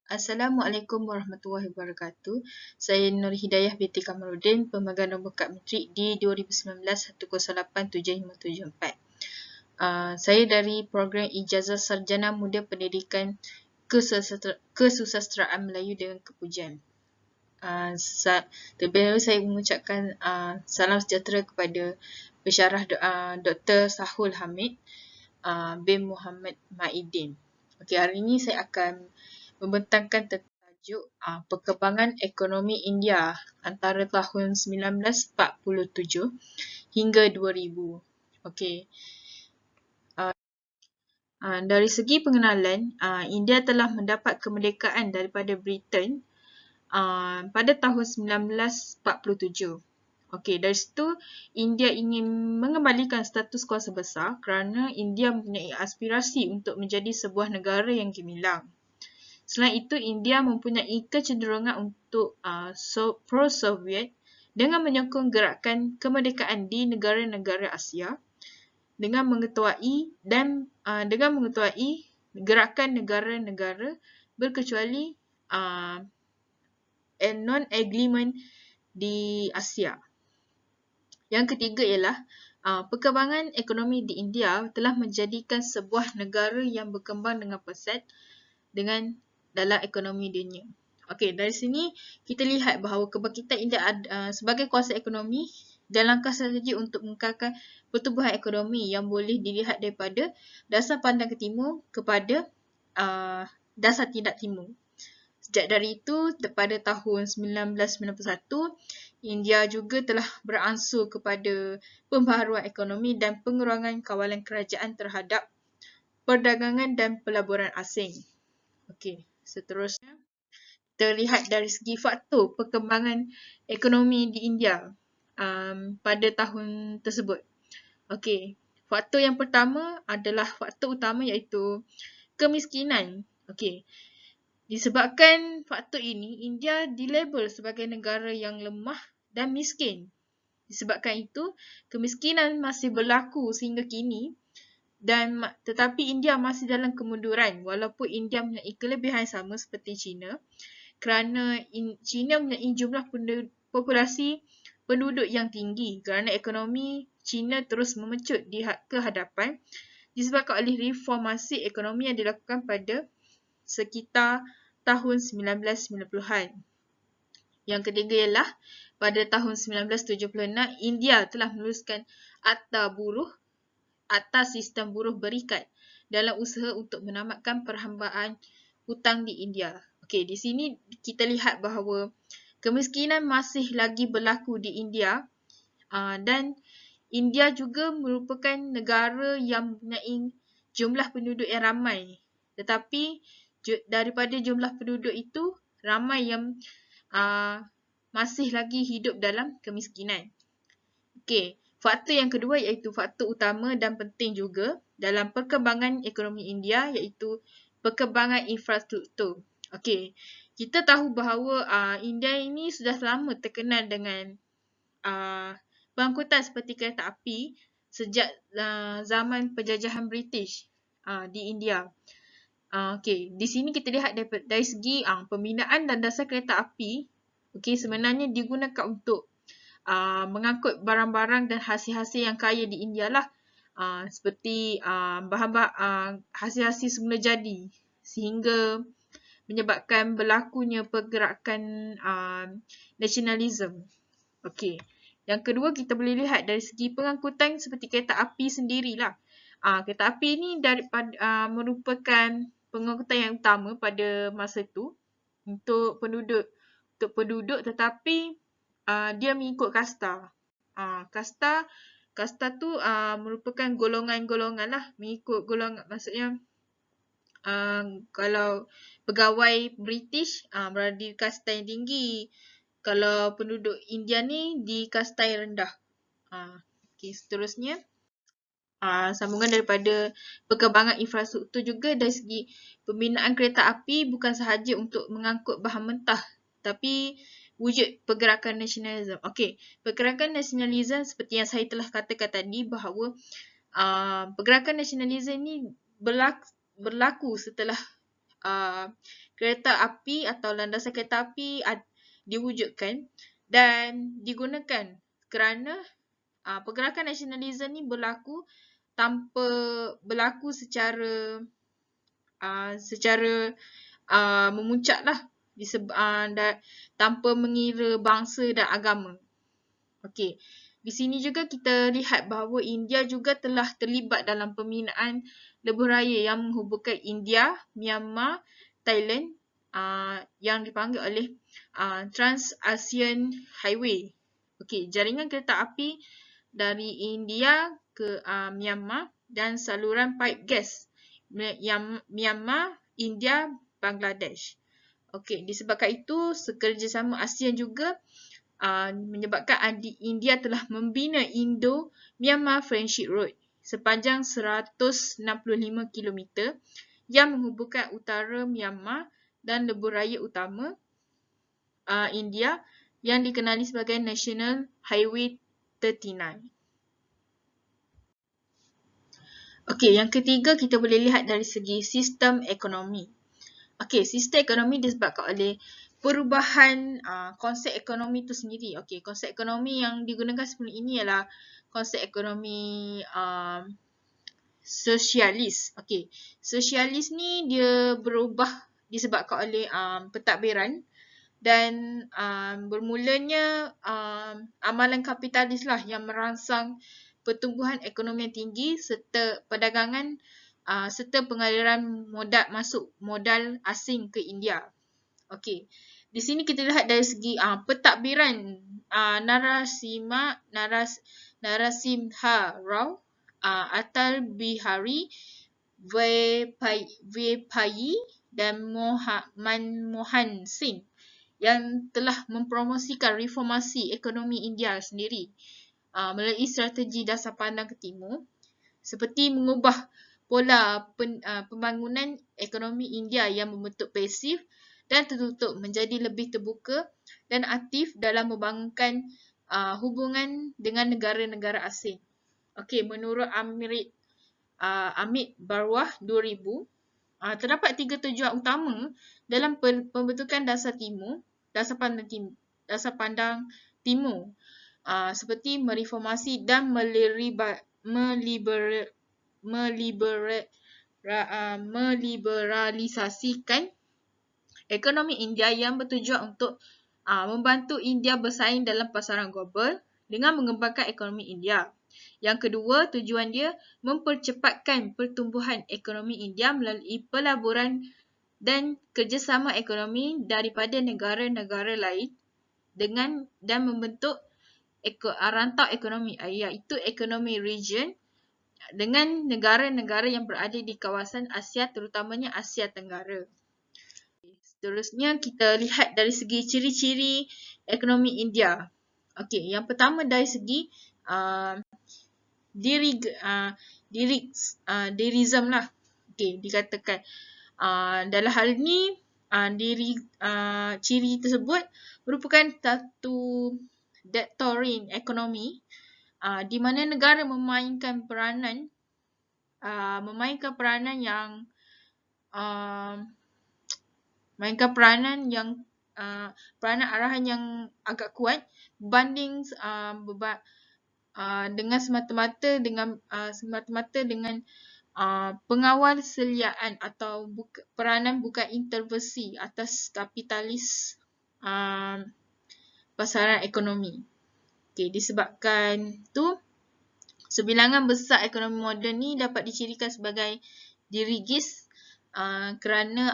Assalamualaikum warahmatullahi wabarakatuh. Saya Nur Hidayah binti Kamaluddin, pemegang nombor kad matrik di 2019-108754. Saya dari program Ijazah Sarjana Muda Pendidikan Kesusasteraan Melayu dengan Kepujian. Terlebih dahulu saya mengucapkan salam sejahtera kepada pensyarah Dr. Sahul Hamid bin Muhammad Maidin. Okey, hari ini saya akan membentangkan tentang tajuk perkembangan ekonomi India antara tahun 1947 hingga 2000. Okey. Dari segi pengenalan, India telah mendapat kemerdekaan daripada Britain pada tahun 1947. Okey, dari situ India ingin mengembalikan status kuasa besar kerana India mempunyai aspirasi untuk menjadi sebuah negara yang gemilang. Selain itu, India mempunyai kecenderungan untuk pro-Soviet dengan menyokong gerakan kemerdekaan di negara-negara Asia dengan mengetuai gerakan negara-negara berkecuali non-agreement di Asia. Yang ketiga ialah perkembangan ekonomi di India telah menjadikan sebuah negara yang berkembang dengan pesat dalam ekonomi dunia. Okey, dari sini kita lihat bahawa kebangkitan India sebagai kuasa ekonomi dan langkah strategi untuk mengekalkan pertumbuhan ekonomi yang boleh dilihat daripada dasar pandang ke timur kepada dasar tindak timur. Sejak dari itu, pada tahun 1991, India juga telah beransur kepada pembaharuan ekonomi dan pengurangan kawalan kerajaan terhadap perdagangan dan pelaburan asing. Okey, seterusnya kita lihat dari segi faktor perkembangan ekonomi di India pada tahun tersebut. Okey, faktor yang pertama adalah faktor utama iaitu kemiskinan. Okey, disebabkan faktor ini, India dilabel sebagai negara yang lemah dan miskin. Disebabkan itu, kemiskinan masih berlaku sehingga kini tetapi India masih dalam kemunduran walaupun India mempunyai kelebihan sama seperti China kerana China mempunyai jumlah populasi penduduk yang tinggi kerana ekonomi China terus memecut ke hadapan disebabkan oleh reformasi ekonomi yang dilakukan pada sekitar tahun 1990-an. Yang ketiga ialah pada tahun 1976, India telah meneruskan Akta Sistem Buruh Berikat dalam usaha untuk menamatkan perhambaan hutang di India. Okey, di sini kita lihat bahawa kemiskinan masih lagi berlaku di India dan India juga merupakan negara yang mempunyai jumlah penduduk yang ramai. Tetapi daripada jumlah penduduk itu, ramai yang masih lagi hidup dalam kemiskinan. Okey, faktor yang kedua iaitu faktor utama dan penting juga dalam perkembangan ekonomi India iaitu perkembangan infrastruktur. Okey, kita tahu bahawa India ini sudah lama terkenal dengan pengangkutan seperti kereta api sejak zaman penjajahan British di India. Okey, di sini kita lihat dari segi pembinaan dan dasar kereta api, okey, sebenarnya digunakan untuk mengangkut barang-barang dan hasil-hasil yang kaya di India lah. Seperti hasil-hasil semula jadi sehingga menyebabkan berlakunya pergerakan nasionalisme. Okey. Yang kedua kita boleh lihat dari segi pengangkutan seperti kereta api sendirilah. Kereta api ini merupakan pengangkutan yang utama pada masa itu untuk penduduk tetapi dia mengikut kasta. Kasta tu merupakan golongan-golongan lah, mengikut golongan, maksudnya kalau pegawai British berada di kasta yang tinggi, kalau penduduk India ni di kasta yang rendah. Okey, seterusnya sambungan daripada perkembangan infrastruktur juga dari segi pembinaan kereta api bukan sahaja untuk mengangkut bahan mentah tapi wujud pergerakan nasionalisme. Okey, pergerakan nasionalisme seperti yang saya telah katakan tadi bahawa pergerakan nasionalisme ini berlaku setelah kereta api atau landasan kereta api diwujudkan dan digunakan kerana pergerakan nasionalisme ni berlaku secara memuncak lah tanpa mengira bangsa dan agama. Okey. Di sini juga kita lihat bahawa India juga telah terlibat dalam pembinaan lebuh raya yang menghubungkan India, Myanmar, Thailand yang dipanggil oleh Trans-ASEAN Highway. Okey, jaringan kereta api dari India ke Myanmar dan saluran pipe gas Myanmar, India, Bangladesh. Okey, disebabkan itu kerjasama ASEAN juga menyebabkan India telah membina Indo-Myanmar Friendship Road sepanjang 165 km yang menghubungkan utara Myanmar dan lebuh raya utama India yang dikenali sebagai National Highway 39. Okey, yang ketiga kita boleh lihat dari segi sistem ekonomi. Okey, sistem ekonomi disebabkan oleh perubahan konsep ekonomi itu sendiri. Okey, konsep ekonomi yang digunakan sebelum ini ialah konsep ekonomi sosialis. Okey, sosialis ni dia berubah disebabkan oleh pentadbiran dan bermulanya amalan kapitalis lah yang merangsang pertumbuhan ekonomi yang tinggi serta perdagangan serta pengaliran modal asing ke India. Okey. Di sini kita lihat dari segi pentadbiran Narasimha Rao, Atal Bihari Vajpayee dan Manmohan Singh yang telah mempromosikan reformasi ekonomi India sendiri melalui strategi dasar pandang ke timur seperti mengubah pola pembangunan ekonomi India yang membentuk pasif dan tertutup menjadi lebih terbuka dan aktif dalam membangunkan hubungan dengan negara-negara asing. Okey, menurut Amit Barwah 2000, terdapat 3 tujuan utama dalam pembentukan dasar pandang timur seperti mereformasi dan meliberalisasikan ekonomi India yang bertujuan untuk membantu India bersaing dalam pasaran global dengan mengembangkan ekonomi India. Yang kedua, tujuan dia mempercepatkan pertumbuhan ekonomi India melalui pelaburan dan kerjasama ekonomi daripada negara-negara lain dan membentuk rantau ekonomi iaitu ekonomi region dengan negara-negara yang berada di kawasan Asia terutamanya Asia Tenggara. Seterusnya kita lihat dari segi ciri-ciri ekonomi India. Okey, yang pertama dari segi dirigism lah. Okey, dikatakan dalam hal ni ciri tersebut merupakan satu diktatorial ekonomi di mana negara memainkan peranan arahan yang agak kuat berbanding dengan semata-mata dengan pengawal seliaan atau peranan bukan intervensi atas kapitalis pasaran ekonomi. Okey, disebabkan tu sebilangan besar ekonomi moden ni dapat dicirikan sebagai dirigis kerana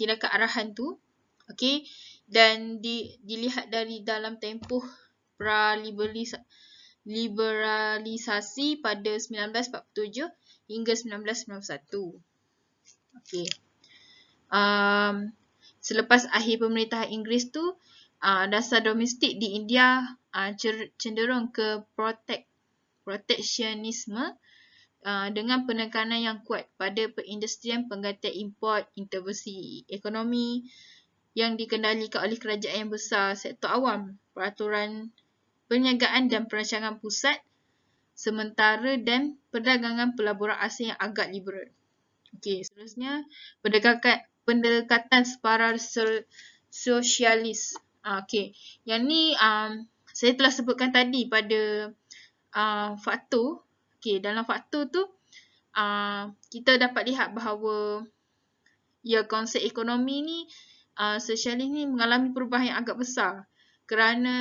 tindakan arahan tu. Okey, dan dilihat dari dalam tempoh liberalisasi pada 1947 hingga 1991. Okey. Selepas akhir pemerintahan Inggeris tu, dasar domestik di India cenderung ke proteksionisme dengan penekanan yang kuat pada perindustrian, penggantian import, intervensi ekonomi yang dikendalikan oleh kerajaan yang besar, sektor awam, peraturan perniagaan dan perancangan pusat sementara dan perdagangan pelaburan asing yang agak liberal. Okey, seterusnya pendekatan separar sosialis. Okey, yang ni saya telah sebutkan tadi pada faktor. Okey, dalam faktor tu kita dapat lihat bahawa ya konsep ekonomi ni sosialis ni mengalami perubahan yang agak besar kerana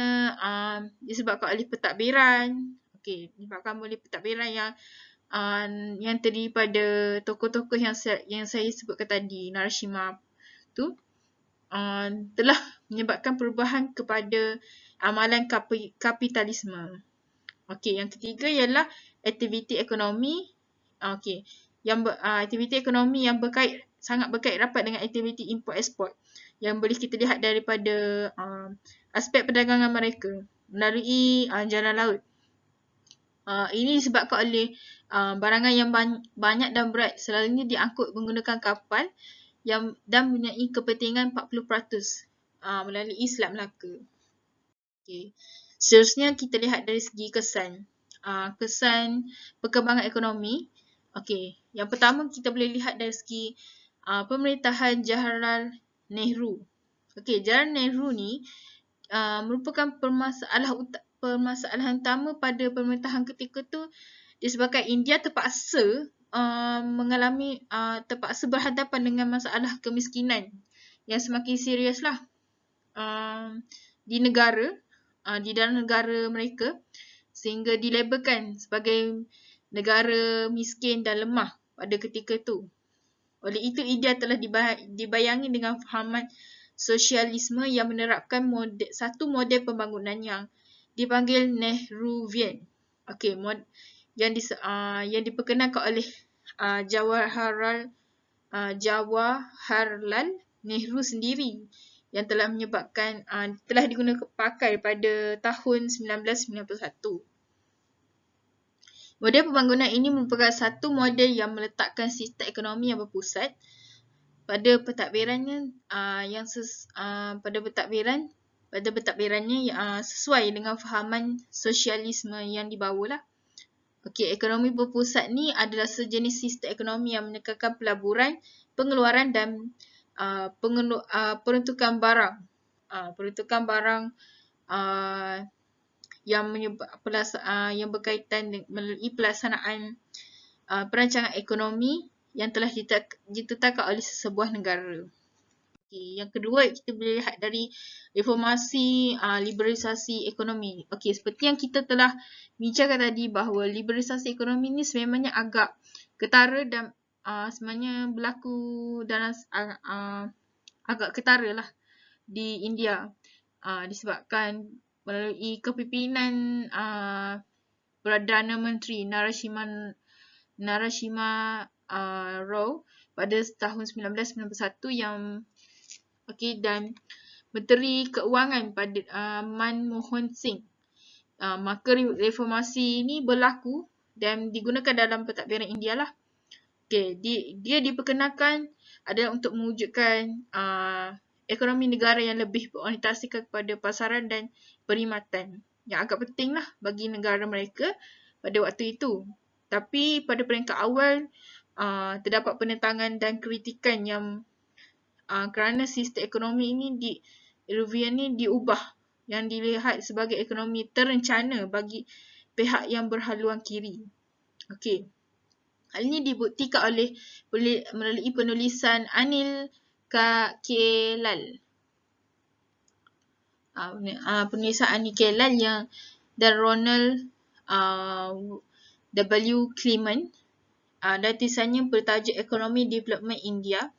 disebabkan oleh pentadbiran. Okey, disebabkan oleh pentadbiran yang terdiri pada tokoh-tokoh yang saya sebutkan tadi, Narasimha tu telah menyebabkan perubahan kepada amalan kapitalisme. Okey, yang ketiga ialah aktiviti ekonomi. Okey, aktiviti ekonomi yang sangat berkait rapat dengan aktiviti import ekspor yang boleh kita lihat daripada aspek perdagangan mereka melalui jalan laut. Ini disebabkan oleh barangan yang banyak dan berat selalunya diangkut menggunakan kapal dan mempunyai kepentingan 40% melalui Selat Melaka. Okay. Seterusnya kita lihat dari segi kesan. Kesan perkembangan ekonomi. Okey, yang pertama kita boleh lihat dari segi pemerintahan Jawaharlal Nehru. Okey, Jawaharlal Nehru ni merupakan permasalahan utama pada pemerintahan ketika tu disebabkan India terpaksa terpaksa berhadapan dengan masalah kemiskinan yang semakin serius lah di dalam negara mereka sehingga dilabelkan sebagai negara miskin dan lemah pada ketika itu. Oleh itu, India telah dibayangi dengan fahaman sosialisme yang menerapkan satu model pembangunan yang dipanggil Nehruvian. Okey, yang diperkenalkan oleh Jawaharlal Nehru sendiri yang telah telah digunakan pakai pada tahun 1991. Model pembangunan ini merupakan satu model yang meletakkan sistem ekonomi yang berpusat pada pentadbirannya sesuai dengan fahaman sosialisme yang dibawalah. Okey, ekonomi berpusat ni adalah sejenis sistem ekonomi yang menekankan pelaburan, pengeluaran dan peruntukan barang. Yang berkaitan melalui pelaksanaan perancangan ekonomi yang telah ditetapkan oleh sebuah negara. Okay, yang kedua kita boleh lihat dari reformasi liberalisasi ekonomi. Okey, seperti yang kita telah bincangkan tadi bahawa liberalisasi ekonomi ni sebenarnya agak ketara dan sebenarnya berlaku dalam agak ketara lah di India disebabkan melalui kepimpinan Perdana Menteri Narasimha Rao pada tahun 1991 dan Menteri Keuangan pada Manmohan Singh. Maka reformasi ini berlaku dan digunakan dalam pentadbiran India lah. Okay, dia diperkenalkan adalah untuk mewujudkan ekonomi negara yang lebih berorientasikan kepada pasaran dan perkhidmatan yang agak penting lah bagi negara mereka pada waktu itu. Tapi pada peringkat awal terdapat penentangan dan kritikan yang kerana sistem ekonomi ini Nehruvian ni diubah yang dilihat sebagai ekonomi terencana bagi pihak yang berhaluan kiri. Okey. Hal ini dibuktikan melalui penulisan Anil Kelal. Penulisan Anil Kelal dan Ronald W. Clement dan tulisannya bertajuk Economic Development India,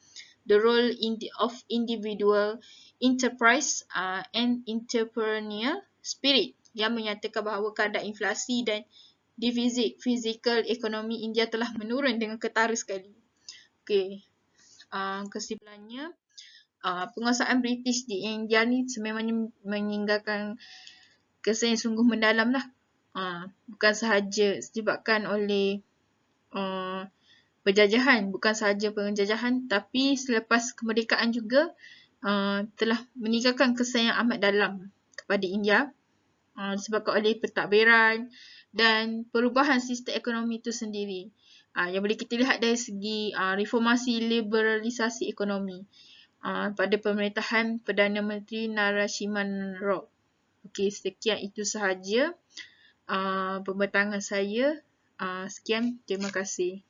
The Role of Individual Enterprise and Entrepreneurial Spirit, yang menyatakan bahawa kadar inflasi dan defisit fizikal ekonomi India telah menurun dengan ketara sekali. Okey. Kesimpulannya, penguasaan British di India ni sebenarnya meninggalkan kesan yang sungguh mendalam lah. Bukan sahaja disebabkan oleh penjajahan, tapi selepas kemerdekaan juga telah meninggalkan kesan yang amat dalam kepada India disebabkan oleh pentadbiran dan perubahan sistem ekonomi itu sendiri. Yang boleh kita lihat dari segi reformasi liberalisasi ekonomi pada pemerintahan Perdana Menteri Narasimhan Rao. Okey, sekian itu sahaja pembentangan saya. Sekian, terima kasih.